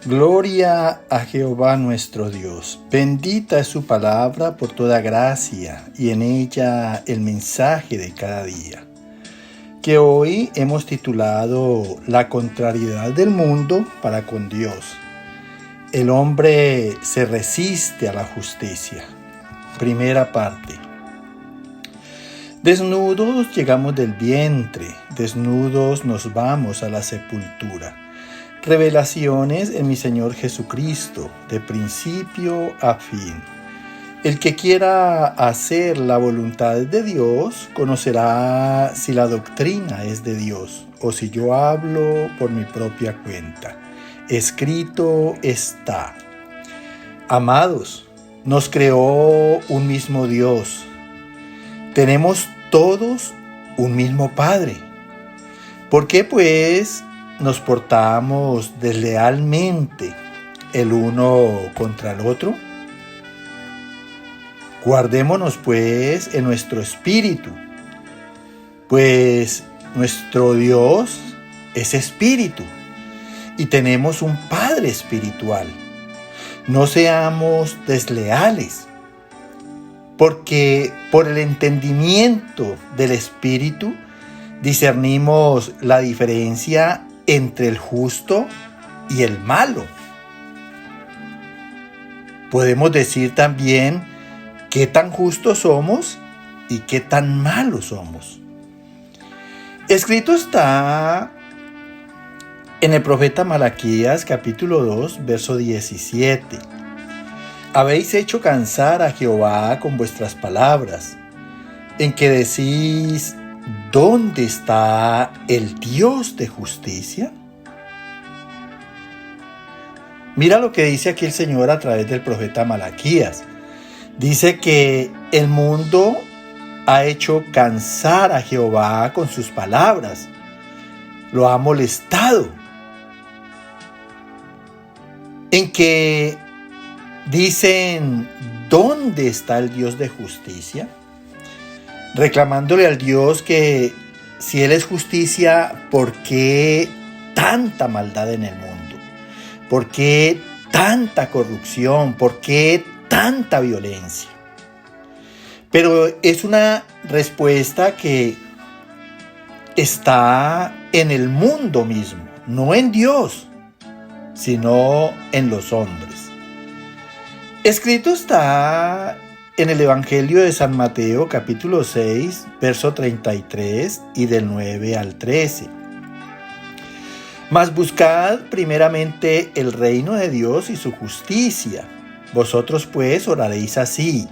Gloria a Jehová nuestro Dios. Bendita es su palabra por toda gracia y en ella el mensaje de cada día, que hoy hemos titulado La contrariedad del mundo para con Dios. El hombre se resiste a la justicia. Primera parte. Desnudos llegamos del vientre, desnudos nos vamos a la sepultura. Revelaciones en mi Señor Jesucristo, de principio a fin. El que quiera hacer la voluntad de Dios, conocerá si la doctrina es de Dios, o si yo hablo por mi propia cuenta. Escrito está. Amados, nos creó un mismo Dios. Tenemos todos un mismo Padre. ¿Por qué, pues, nos portamos deslealmente el uno contra el otro? Guardémonos pues en nuestro espíritu, pues nuestro Dios es espíritu y tenemos un Padre espiritual. No seamos desleales, porque por el entendimiento del espíritu discernimos la diferencia entre el justo y el malo. Podemos decir también qué tan justos somos y qué tan malos somos. Escrito está en el profeta Malaquías capítulo 2, verso 17. Habéis hecho cansar a Jehová con vuestras palabras, en que decís: ¿dónde está el Dios de justicia? Mira lo que dice aquí el Señor a través del profeta Malaquías. Dice que el mundo ha hecho cansar a Jehová con sus palabras. Lo ha molestado. En que dicen: ¿dónde está el Dios de justicia? Reclamándole al Dios que si Él es justicia, ¿por qué tanta maldad en el mundo? ¿Por qué tanta corrupción? ¿Por qué tanta violencia? Pero es una respuesta que está en el mundo mismo, no en Dios, sino en los hombres. Escrito está en el Evangelio de San Mateo, capítulo 6, verso 33 y del 9 al 13. Mas buscad primeramente el reino de Dios y su justicia. Vosotros pues oraréis así: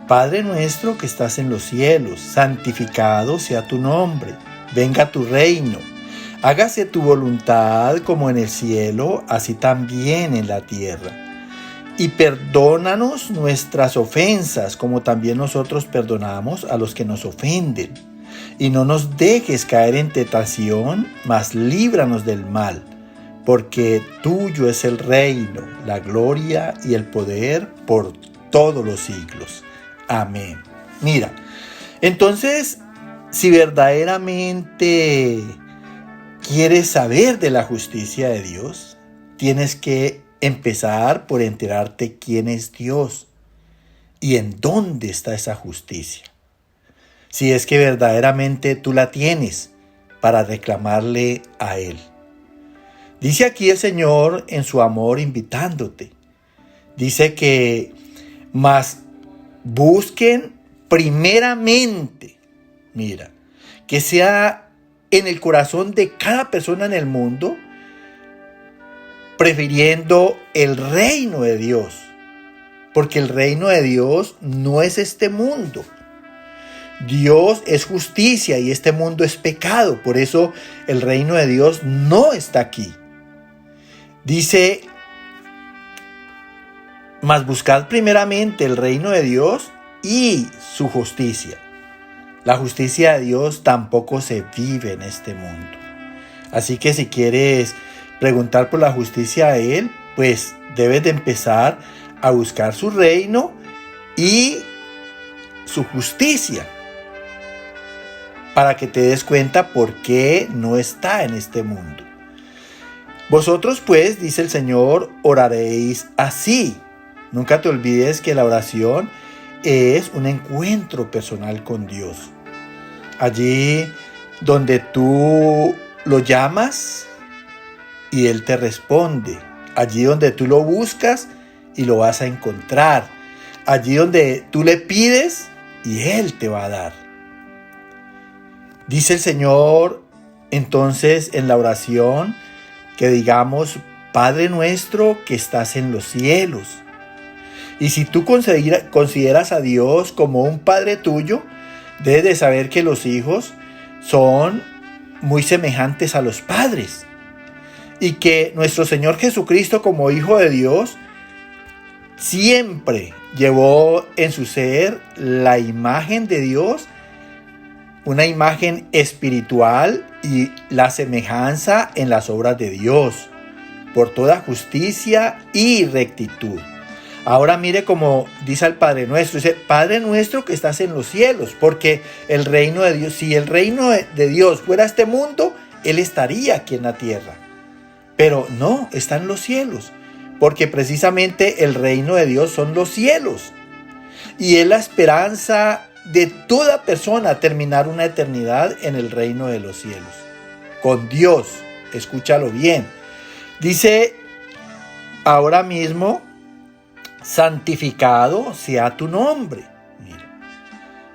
Padre nuestro que estás en los cielos, santificado sea tu nombre. Venga tu reino. Hágase tu voluntad como en el cielo, así también en la tierra. Y perdónanos nuestras ofensas, como también nosotros perdonamos a los que nos ofenden. Y no nos dejes caer en tentación, mas líbranos del mal, porque tuyo es el reino, la gloria y el poder por todos los siglos. Amén. Mira, entonces, si verdaderamente quieres saber de la justicia de Dios, tienes que empezar por enterarte quién es Dios y en dónde está esa justicia. Si es que verdaderamente tú la tienes para reclamarle a Él. Dice aquí el Señor en su amor invitándote. Dice que más busquen primeramente, mira, que sea en el corazón de cada persona en el mundo, prefiriendo el reino de Dios, porque el reino de Dios no es este mundo. Dios es justicia y este mundo es pecado, por eso el reino de Dios no está aquí. Dice: mas buscad primeramente el reino de Dios y su justicia. La justicia de Dios tampoco se vive en este mundo. Así que si quieres preguntar por la justicia de Él, pues debes de empezar a buscar su reino y su justicia, para que te des cuenta por qué no está en este mundo. Vosotros pues, dice el Señor, oraréis así. Nunca te olvides que la oración es un encuentro personal con Dios. Allí donde tú lo llamas y Él te responde. Allí donde tú lo buscas y lo vas a encontrar. Allí donde tú le pides y Él te va a dar. Dice el Señor entonces en la oración que digamos, Padre nuestro que estás en los cielos. Y si tú consideras a Dios como un Padre tuyo, debes de saber que los hijos son muy semejantes a los padres. Y que nuestro Señor Jesucristo como Hijo de Dios siempre llevó en su ser la imagen de Dios, una imagen espiritual y la semejanza en las obras de Dios, por toda justicia y rectitud. Ahora mire como dice el Padre Nuestro, dice, Padre nuestro que estás en los cielos, porque el reino de Dios, si el reino de Dios fuera este mundo, Él estaría aquí en la tierra. Pero no, está en los cielos, porque precisamente el reino de Dios son los cielos. Y es la esperanza de toda persona terminar una eternidad en el reino de los cielos. Con Dios, escúchalo bien. Dice ahora mismo, santificado sea tu nombre. Mira.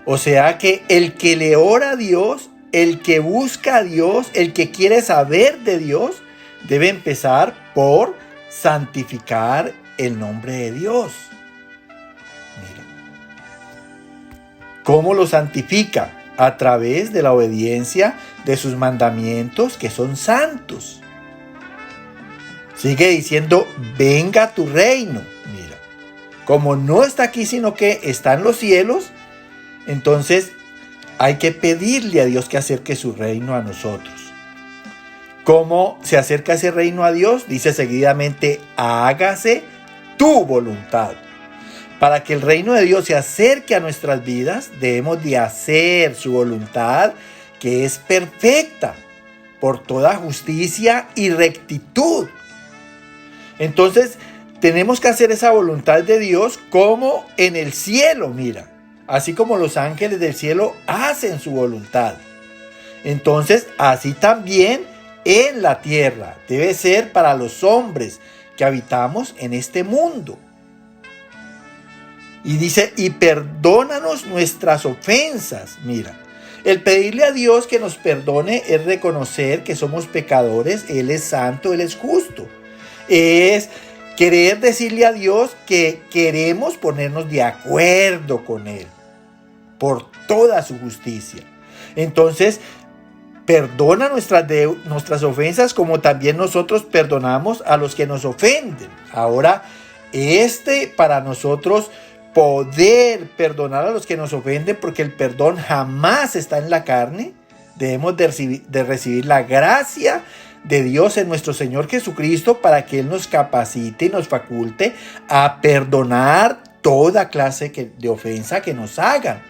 O sea que el que le ora a Dios, el que busca a Dios, el que quiere saber de Dios, debe empezar por santificar el nombre de Dios. Mira. ¿Cómo lo santifica? A través de la obediencia de sus mandamientos que son santos. Sigue diciendo, venga tu reino. Mira, como no está aquí sino que está en los cielos, entonces hay que pedirle a Dios que acerque su reino a nosotros. ¿Cómo se acerca ese reino a Dios? Dice seguidamente, hágase tu voluntad. Para que el reino de Dios se acerque a nuestras vidas, debemos de hacer su voluntad, que es perfecta, por toda justicia y rectitud. Entonces, tenemos que hacer esa voluntad de Dios como en el cielo, mira. Así como los ángeles del cielo hacen su voluntad. Entonces, así también en la tierra debe ser para los hombres que habitamos en este mundo. Y dice, y perdónanos nuestras ofensas. Mira, el pedirle a Dios que nos perdone es reconocer que somos pecadores. Él es santo, Él es justo. Es querer decirle a Dios que queremos ponernos de acuerdo con Él por toda su justicia. Entonces, perdona nuestras ofensas como también nosotros perdonamos a los que nos ofenden. Ahora, para nosotros poder perdonar a los que nos ofenden, porque el perdón jamás está en la carne, debemos de recibir la gracia de Dios en nuestro Señor Jesucristo para que Él nos capacite y nos faculte a perdonar toda clase de ofensa que nos hagan.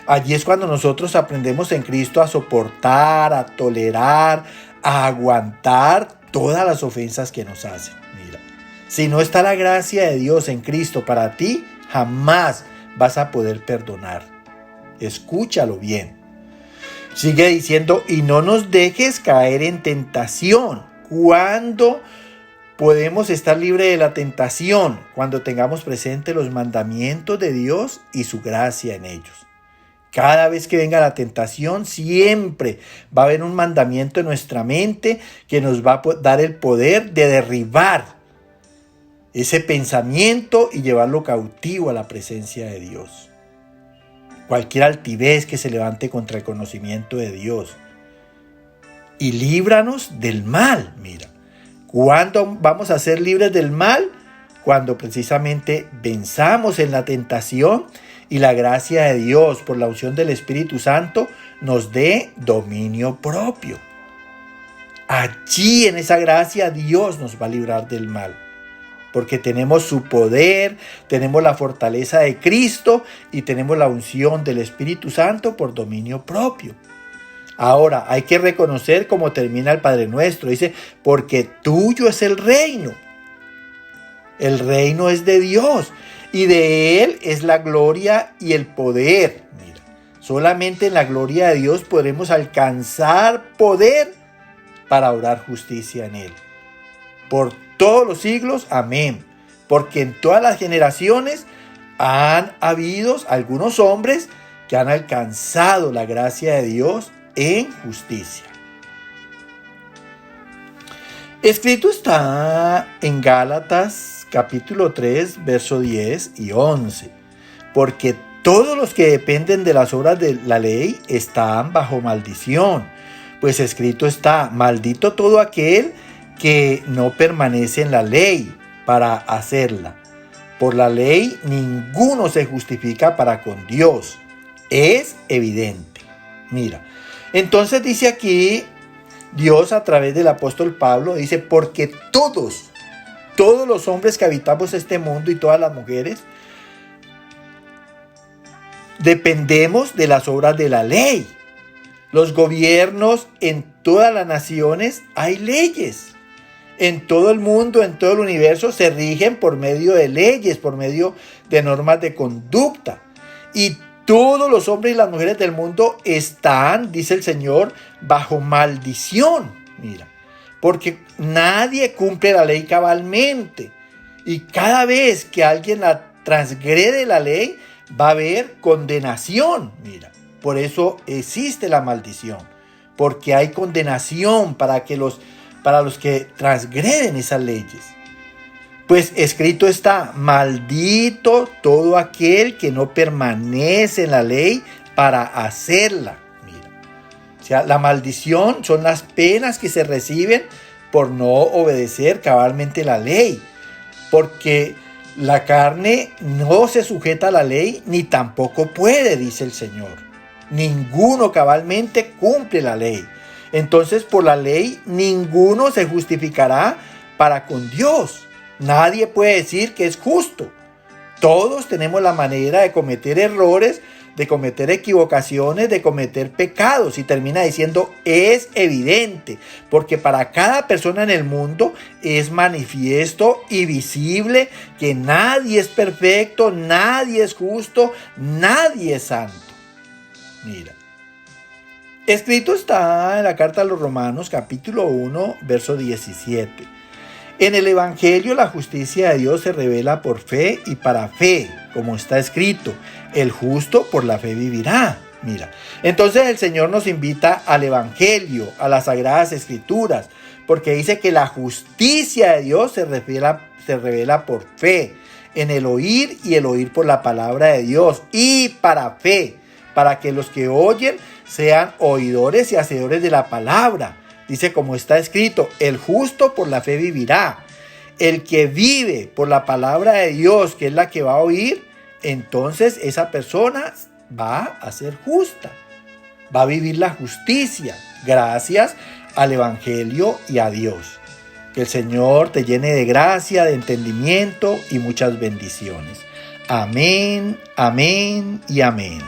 Allí es cuando nosotros aprendemos en Cristo a soportar, a tolerar, a aguantar todas las ofensas que nos hacen. Mira, si no está la gracia de Dios en Cristo para ti, jamás vas a poder perdonar. Escúchalo bien. Sigue diciendo, y no nos dejes caer en tentación. ¿Cuándo podemos estar libres de la tentación? Cuando tengamos presente los mandamientos de Dios y su gracia en ellos. Cada vez que venga la tentación, siempre va a haber un mandamiento en nuestra mente que nos va a dar el poder de derribar ese pensamiento y llevarlo cautivo a la presencia de Dios. Cualquier altivez que se levante contra el conocimiento de Dios. Y líbranos del mal. Mira, ¿cuándo vamos a ser libres del mal? Cuando precisamente venzamos en la tentación y la gracia de Dios por la unción del Espíritu Santo nos dé dominio propio. Allí en esa gracia Dios nos va a librar del mal. Porque tenemos su poder, tenemos la fortaleza de Cristo y tenemos la unción del Espíritu Santo por dominio propio. Ahora, hay que reconocer cómo termina el Padre Nuestro. Dice, porque tuyo es el reino. El reino es de Dios y de Él es la gloria y el poder. Mira, solamente en la gloria de Dios podremos alcanzar poder para obrar justicia en Él. Por todos los siglos, amén. Porque en todas las generaciones han habido algunos hombres que han alcanzado la gracia de Dios en justicia. Escrito está en Gálatas capítulo 3, verso 10 y 11. Porque todos los que dependen de las obras de la ley están bajo maldición. Pues escrito está, maldito todo aquel que no permanece en la ley para hacerla. Por la ley ninguno se justifica para con Dios. Es evidente. Mira, entonces dice aquí Dios a través del apóstol Pablo, dice, porque todos los hombres que habitamos este mundo y todas las mujeres, dependemos de las obras de la ley. Los gobiernos en todas las naciones hay leyes. En todo el mundo, en todo el universo, se rigen por medio de leyes, por medio de normas de conducta. Y todos los hombres y las mujeres del mundo están, dice el Señor, bajo maldición. Mira, porque nadie cumple la ley cabalmente. Y cada vez que alguien la transgrede la ley, va a haber condenación. Mira, por eso existe la maldición. Porque hay condenación para los que transgreden esas leyes. Pues escrito está, maldito todo aquel que no permanece en la ley para hacerla. Mira, o sea, la maldición son las penas que se reciben por no obedecer cabalmente la ley. Porque la carne no se sujeta a la ley ni tampoco puede, dice el Señor. Ninguno cabalmente cumple la ley. Entonces, por la ley, ninguno se justificará para con Dios. Nadie puede decir que es justo. Todos tenemos la manera de cometer errores, de cometer equivocaciones, de cometer pecados. Y termina diciendo, es evidente, porque para cada persona en el mundo es manifiesto y visible que nadie es perfecto, nadie es justo, nadie es santo. Mira. Escrito está en la carta a los Romanos, capítulo 1, verso 17. En el Evangelio la justicia de Dios se revela por fe y para fe, como está escrito, el justo por la fe vivirá. Mira, entonces el Señor nos invita al Evangelio, a las Sagradas Escrituras, porque dice que la justicia de Dios se revela por fe, en el oír y el oír por la palabra de Dios y para fe, para que los que oyen sean oidores y hacedores de la palabra. Dice como está escrito, el justo por la fe vivirá. El que vive por la palabra de Dios, que es la que va a oír, entonces esa persona va a ser justa. Va a vivir la justicia gracias al Evangelio y a Dios. Que el Señor te llene de gracia, de entendimiento y muchas bendiciones. Amén, amén y amén.